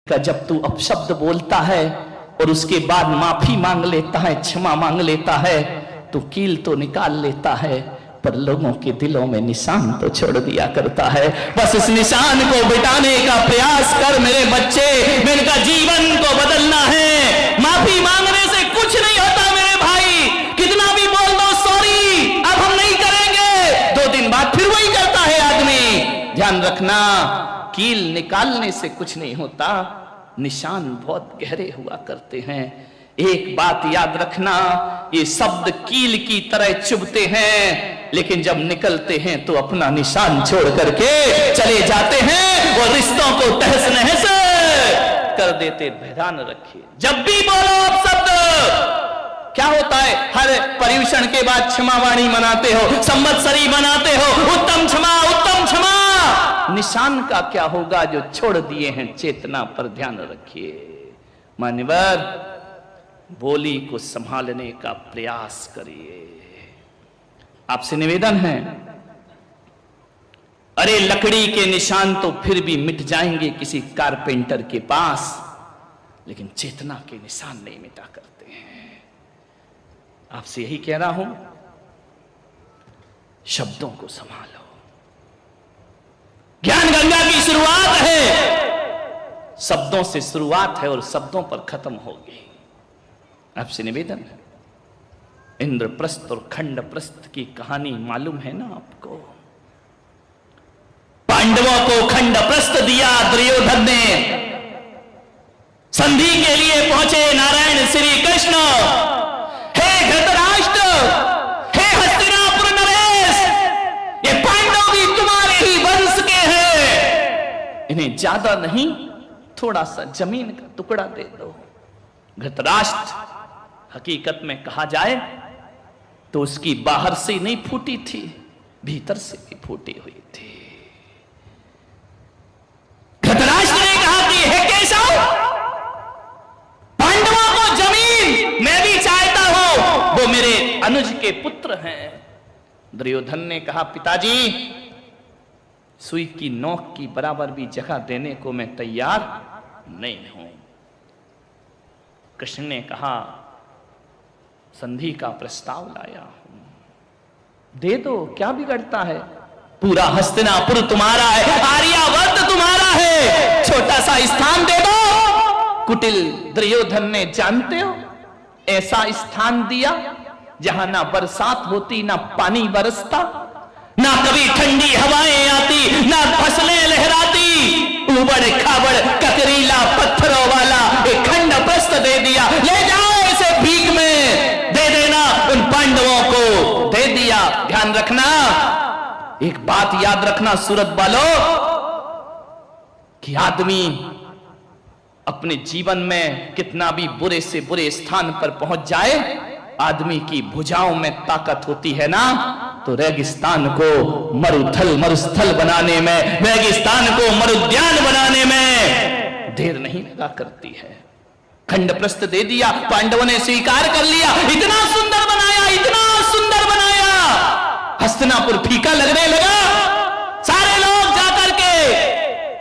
का जब तू अपशब्द बोलता है और उसके बाद माफी मांग लेता है, क्षमा मांग लेता है, तो कील तो निकाल लेता है, पर लोगों के दिलों में निशान तो छोड़ दिया करता है। बस इस निशान को मिटाने का प्रयास कर मेरे बच्चे, मेरे जीवन को बदलना है। माफी मांगने से कुछ नहीं होता मेरे भाई, कितना भी बोल दो सॉरी अब हम नहीं करेंगे, 2 दिन बाद फिर वही करता है आदमी। ध्यान रखना, कील निकालने से कुछ नहीं होता, निशान बहुत गहरे हुआ करते हैं। एक बात याद रखना, ये शब्द कील की तरह चुभते हैं, लेकिन जब निकलते हैं तो अपना निशान छोड़ करके चले जाते हैं और रिश्तों को तहस नहस कर देते। ध्यान रखिए, जब भी बोलो आप शब्द, क्या होता है, हर पर्यूषण के बाद क्षमावाणी मनाते हो, संवत्सरी मनाते हो, उत्तम क्षमा उत्तम क्षमा। निशान का क्या होगा जो छोड़ दिए हैं चेतना पर ध्यान रखिए। मान्यवर, बोली को संभालने का प्रयास करिए। आपसे निवेदन है, अरे लकड़ी के निशान तो फिर भी मिट जाएंगे किसी कारपेंटर के पास, लेकिन चेतना के निशान नहीं मिटा करते हैं। आपसे यही कह रहा हूं, शब्दों को संभालो। ज्ञान गंगा की शुरुआत है, शब्दों से शुरुआत है और शब्दों पर खत्म होगी। आपसे निवेदन है, इंद्रप्रस्थ और खंडप्रस्थ की कहानी मालूम है ना आपको। पांडवों को खंडप्रस्थ दिया दुर्योधन ने, संधि के लिए पहुंचे नारायण श्री कृष्ण। हे धृतराष्ट्र, हे हस्तिनापुर नरेश, ये पांडव भी तुम्हारे ही वंश के हैं, इन्हें ज्यादा नहीं थोड़ा सा जमीन का टुकड़ा दे दो। धृतराष्ट्र हकीकत में कहा जाए तो उसकी बाहर से नहीं फूटी थी, भीतर से भी फूटी हुई थी। धृतराष्ट्र ने कहा कि हे केशव, पांडवों को जमीन मैं भी चाहता हूं, वो मेरे अनुज के पुत्र हैं। दुर्योधन ने कहा पिताजी, सुई की नोक की बराबर भी जगह देने को मैं तैयार नहीं हूं। कृष्ण ने कहा संधि का प्रस्ताव लाया हूं, दे दो, क्या बिगड़ता है, पूरा हस्तिनापुर तुम्हारा है, आर्यावर्त तुम्हारा है, छोटा सा स्थान दे दो। कुटिल दुर्योधन ने जानते हो ऐसा स्थान दिया जहां ना बरसात होती, ना पानी बरसता, ना कभी ठंडी हवाएं आती, ना फसलें लहराती, उबड़ खाबड़ ककरीला पत्थरों वाला एक खंडप्रस्थ दे दिया। ले जाओ इसे भीख में दे देना, उन पांडवों को दे दिया। ध्यान रखना, एक बात याद रखना सूरत वालों, कि आदमी अपने जीवन में कितना भी बुरे से बुरे स्थान पर पहुंच जाए, आदमी की भुजाओं में ताकत होती है ना, तो रेगिस्तान को मरुथल मरुस्थल बनाने में, रेगिस्तान को मरुद्यान बनाने में देर नहीं लगा करती है। खंडप्रस्थ दे दिया, पांडवों ने स्वीकार कर लिया, इतना सुंदर बनाया, इतना सुंदर बनाया, हस्तिनापुर फीका लगने लगा। सारे लोग जाकर के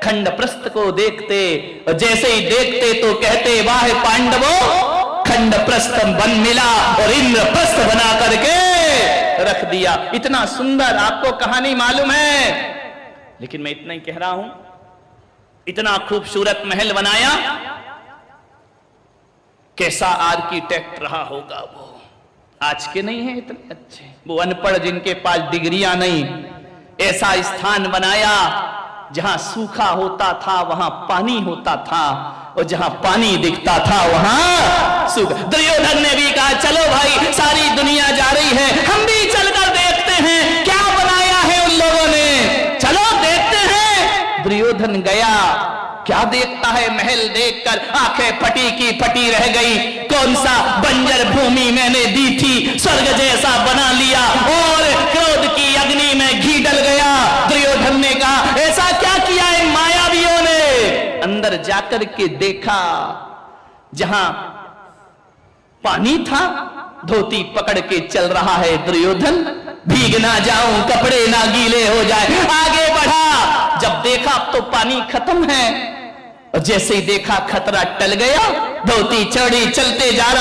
खंडप्रस्थ को देखते, और जैसे ही देखते तो कहते वाह पांडवों, खंडप्रस्थ बन मिला और इंद्रप्रस्थ बना करके रख दिया। इतना सुंदर, आपको कहानी मालूम है, लेकिन मैं इतना ही कह रहा हूं, इतना खूबसूरत महल बनाया, कैसा आर्किटेक्ट रहा होगा वो। आज के नहीं है इतने अच्छे, वो अनपढ़ जिनके पास डिग्रियां नहीं, ऐसा स्थान बनाया जहां सूखा होता था वहां पानी होता था, और जहां पानी दिखता था वहां सूखा। दुर्योधन ने भी कहा चलो भाई, सारी दुनिया जा रही है, हम भी चलकर देखते हैं क्या बनाया है उन लोगों ने, चलो देखते हैं। दुर्योधन गया, क्या देखता है, महल देखकर आंखें फटी की फटी रह गई। कौन सा बंजर भूमि मैंने दी थी, स्वर्ग जैसा बना लिया, और क्रोध की अग्नि में घी डल गया। दुर्योधन ने कहा ऐसा क्या किया है मायावियों ने। अंदर जाकर के देखा, जहां पानी था, धोती पकड़ के चल रहा है दुर्योधन, भीग ना जाऊं, कपड़े ना गीले हो जाए। आगे बढ़ा, जब देखा तो पानी खत्म है, और जैसे ही देखा खतरा टल गया, धोती चढ़ी, चलते जा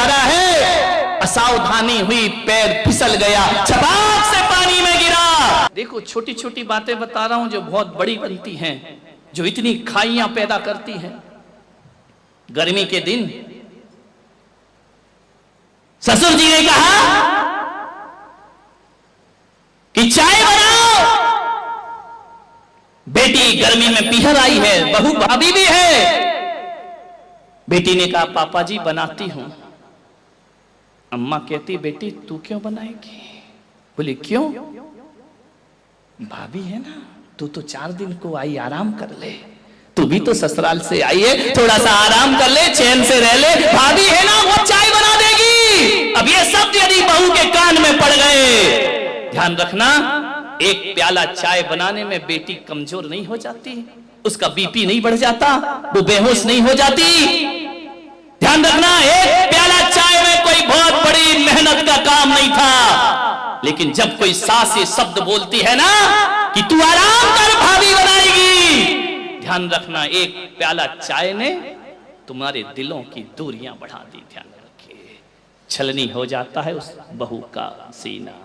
रहा है, असावधानी हुई, पैर फिसल गया, छपाक से पानी में गिरा। देखो छोटी छोटी बातें बता रहा हूं जो बहुत बड़ी बनती हैं, जो इतनी खाइयां पैदा करती हैं। गर्मी के दिन ससुर जी ने कहा कि चाय बनाओ। बेटी गर्मी में पीहर आई है, बहू भाभी भी है। बेटी ने कहा पापा जी बनाती हूं। अम्मा कहती बेटी तू क्यों बनाएगी? बोली क्यों? भाभी है ना, तू तो 4 दिन को आई, आराम कर ले। तू भी तो ससुराल से आई है, थोड़ा सा आराम कर ले, चैन से रह ले। भाभी है ना, वो चाय बना देगी। अब ये शब्द यदि बहू के कान में पड़ गए, ध्यान रखना, एक प्याला चाय बनाने में बेटी कमजोर नहीं हो जाती, उसका बीपी नहीं बढ़ जाता, वो बेहोश नहीं हो जाती। ध्यान रखना, एक प्याला चाय में कोई बहुत बड़ी मेहनत का काम नहीं था। लेकिन जब कोई सास ये शब्द बोलती है ना कि तू आराम कर, भाभी बनाएगी, ध्यान रखना, एक प्याला चाय ने तुम्हारे दिलों की दूरियां बढ़ा दी। ध्यान रखिए, छलनी हो जाता है उस बहू का सीना।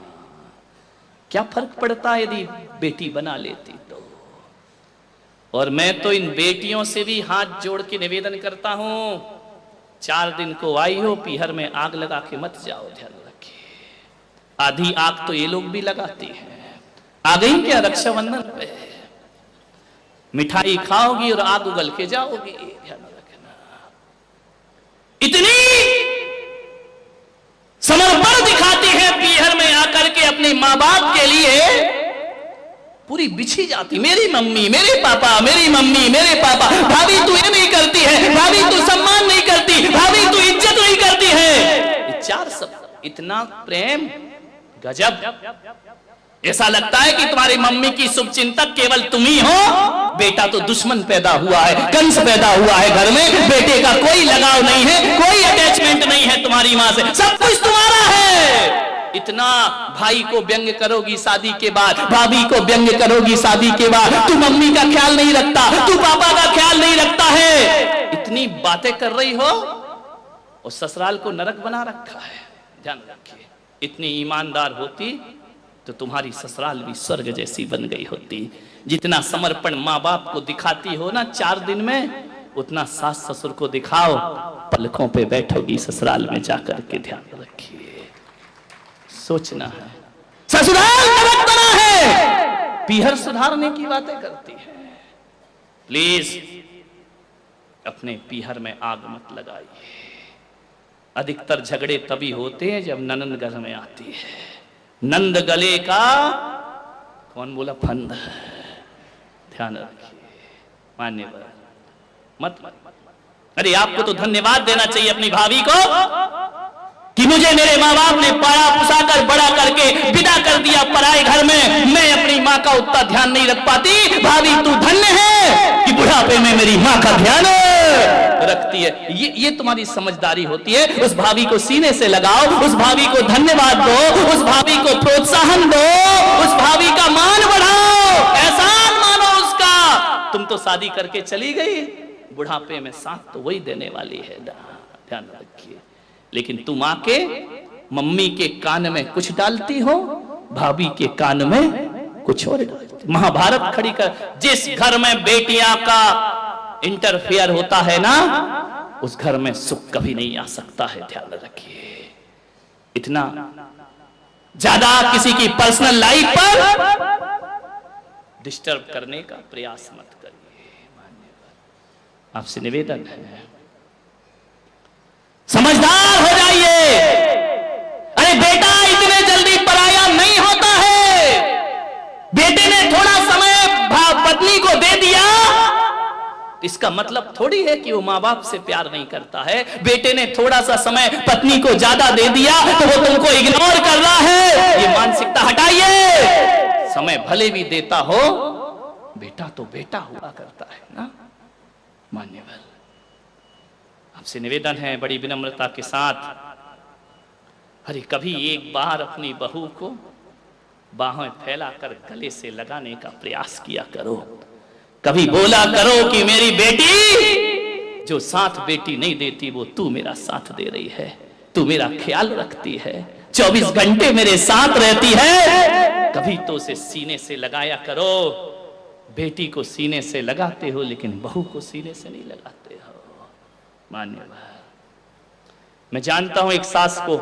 क्या फर्क पड़ता है यदि बेटी बना लेती तो। और मैं तो इन बेटियों से भी हाथ जोड़ के निवेदन करता हूं, 4 दिन को आई हो, पीहर में आग लगा के मत जाओ। ध्यान रखिए, आधी आग तो ये लोग भी लगाती हैं। आ गई क्या रक्षाबंधन पे, मिठाई खाओगी और आग उगल के जाओगी। ध्यान रखना, इतनी समर्पण दिखाती है पीहर में आकर के अपने माँ बाप के लिए, पूरी बिछी जाती। मेरी मम्मी, मेरे पापा, मेरी मम्मी, मेरे पापा। भाभी तू ये नहीं करती है, भाभी तू सम्मान नहीं करती, भाभी तू इज्जत नहीं करती है। ये 4 शब्द, इतना प्रेम, गजब। ऐसा लगता है कि तुम्हारी मम्मी की शुभचिंतक केवल तुम ही हो। बेटा तो दुश्मन पैदा हुआ है, कंस पैदा हुआ है घर में। बेटे का कोई लगाव नहीं है, कोई अटैचमेंट नहीं है तुम्हारी मां से, सब कुछ तुम्हारा है। इतना भाई को व्यंग करोगी शादी के बाद, भाभी को व्यंग करोगी शादी के बाद, तू मम्मी का ख्याल नहीं रखता, तू पापा का ख्याल नहीं रखता है। इतनी बातें कर रही हो और ससुराल को नरक बना रखा है। ध्यान रखिए, इतनी ईमानदार होती तो तुम्हारी ससुराल भी स्वर्ग जैसी बन गई होती। जितना समर्पण माँ बाप को दिखाती हो ना 4 दिन में, उतना सास ससुर को दिखाओ, पलकों पे बैठोगी ससुराल में जाकर के। ध्यान रखिए, सोचना है, ससुराल नरक बना है, पीहर सुधारने की बातें करती है। प्लीज अपने पीहर में आग मत लगाइए। अधिकतर झगड़े तभी होते हैं जब ननंद घर में आती है। नंद गले का कौन बोला फंद। ध्यान रखिए, मान्यवर मत। अरे आपको तो धन्यवाद देना चाहिए अपनी भाभी को कि मुझे मेरे माँ बाप ने पाला पुसा कर बड़ा करके विदा कर दिया पराए घर में। मैं अपनी माँ का उतना ध्यान नहीं रख पाती। भाभी तू धन्य है कि बुढ़ापे में मेरी माँ का ध्यान रखती है। ये तुम्हारी समझदारी होती है। उस भाभी को सीने से लगाओ, उस भाभी को धन्यवाद दो, उस भाभी को प्रोत्साहन दो, उस भाभी का मान बढ़ाओ, एहसान मानो उसका। तुम तो शादी करके चली गई, बुढ़ापे में साथ तो वही देने वाली है। ध्यान रखिए। लेकिन तुम आके मम्मी के कान में कुछ डालती हो, भाभी के कान में कुछ और डालती। महाभारत खड़ी कर, जिस घर में बेटियां का इंटरफेयर होता है ना, उस घर में सुख कभी नहीं आ सकता है। ध्यान रखिए, इतना ज्यादा किसी की पर्सनल लाइफ पर डिस्टर्ब करने का प्रयास मत करिए। आपसे निवेदन है, समझदार हो जाइए। अरे बेटा इतने जल्दी पराया नहीं होता है। बेटे ने थोड़ा समय पत्नी को दे दिया, इसका मतलब थोड़ी है कि वो माँ बाप से प्यार नहीं करता है। बेटे ने थोड़ा सा समय पत्नी को ज्यादा दे दिया तो वो तुमको इग्नोर कर रहा है। ये मानसिकता हटाइए। समय भले भी देता हो, बेटा तो बेटा हुआ करता है ना। मान्यवर, आपसे निवेदन है बड़ी विनम्रता के साथ, अरे कभी एक बार अपनी बहू को बाहें फैलाकर गले से लगाने का प्रयास किया करो। कभी बोला करो कि मेरी बेटी, जो साथ बेटी नहीं देती वो तू मेरा साथ दे रही है, तू मेरा ख्याल रखती है, 24 घंटे मेरे साथ रहती है। कभी तो उसे सीने से लगाया करो। बेटी को सीने से लगाते हो लेकिन बहू को सीने से नहीं लगाते हो। मान्यवर, मैं जानता हूं एक सास को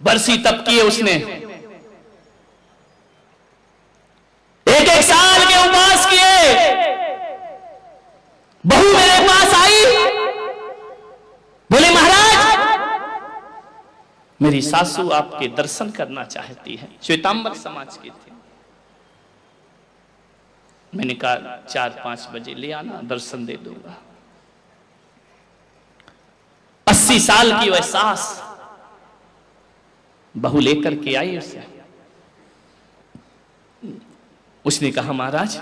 बरसी तप किए उसने, एक साल के उपवास किए। बहू मेरे पास आई, बोले महाराज मेरी सासू आपके दर्शन करना चाहती है। श्वेतांबर समाज की थी। मैंने कहा 4-5 बजे ले आना, दर्शन दे दूंगा। 80 साल की वह सास बहू लेकर के आई उसे। उसने कहा महाराज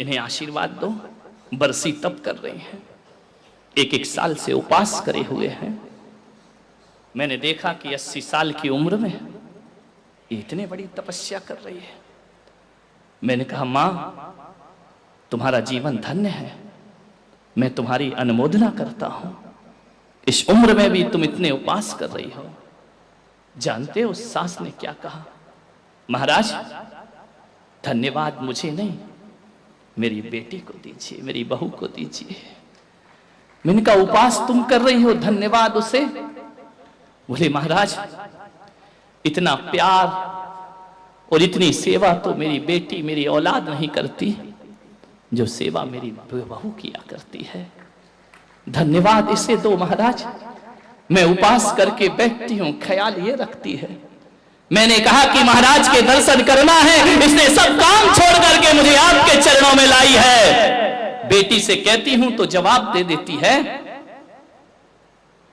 इन्हें आशीर्वाद दो, बरसी तप कर रही हैं, 1 साल से उपवास करे हुए हैं। मैंने देखा कि 80 साल की उम्र में इतने बड़ी तपस्या कर रही है। मैंने कहा मां तुम्हारा जीवन धन्य है, मैं तुम्हारी अनुमोदना करता हूं। इस उम्र में भी तुम इतने उपवास कर रही हो। जानते हो उस सास ने क्या कहा? महाराज धन्यवाद मुझे नहीं, मेरी बेटी को दीजिए, मेरी बहू को दीजिए। मैंने कहा उपवास तुम कर रही हो, धन्यवाद उसे। बोले महाराज इतना प्यार और इतनी सेवा तो मेरी बेटी, मेरी औलाद नहीं करती, जो सेवा मेरी बहू किया करती है। धन्यवाद इसे दो महाराज। मैं उपवास करके बैठती हूं, ख्याल ये रखती है। मैंने कहा कि महाराज के दर्शन करना है, इसने सब काम छोड़ करके मुझे आपके चरणों में लाई है। बेटी से कहती हूं तो जवाब दे देती है,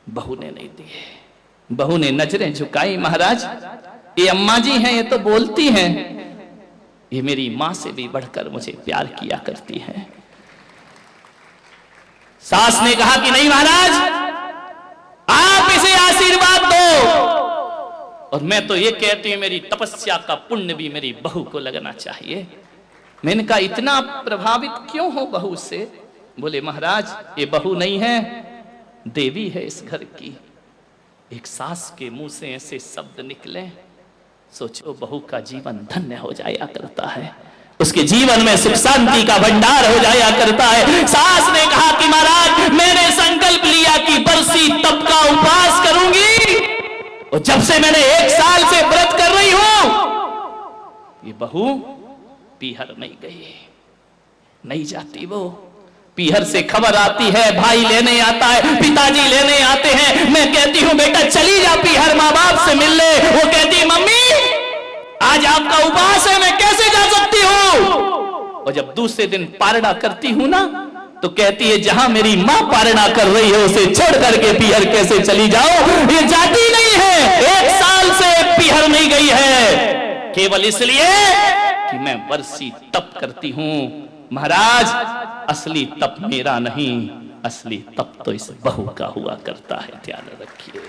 बहू ने नहीं दिए। बहू ने नजरें झुकाई। महाराज ये अम्मा जी हैं, ये तो बोलती हैं, ये मेरी मां से भी बढ़कर मुझे प्यार किया करती हैं। सास ने कहा कि नहीं महाराज आप इसे आशीर्वाद दो। और मैं तो ये कहती हूं मेरी तपस्या का पुण्य भी मेरी बहू को लगना चाहिए। मैंने कहा इतना प्रभावित क्यों हो बहू से? बोले महाराज ये बहू नहीं है, देवी है इस घर की। एक सास के मुंह से ऐसे शब्द निकले, सोचो बहू का जीवन धन्य हो जाया करता है, उसके जीवन में सुख शांति का भंडार हो जाया करता है। सास ने कहा कि महाराज मैंने संकल्प लिया कि बरसी तप का उपवास करूंगी, और जब से मैंने 1 साल से व्रत कर रही हूं, ये बहू पीहर नहीं गई, नहीं जाती। वो पीहर से खबर आती है, भाई लेने आता है, पिताजी लेने आते हैं। मैं कहती हूं बेटा चली जा पीहर, माँ बाप से मिल ले। वो कहती मम्मी आज आपका उपवास है, मैं कैसे जा सकती हूं? और जब दूसरे दिन पारणा करती हूं ना, तो कहती है जहां मेरी मां पारणा कर रही है उसे छोड़ करके पीहर कैसे चली जाओ? ये जाती नहीं है, 1 साल से पीहर नहीं गई है, केवल इसलिए कि मैं बरसी तप करती हूं। महाराज असली तप मेरा नहीं, असली तप तो इस बहू का हुआ करता है, ध्यान रखिए।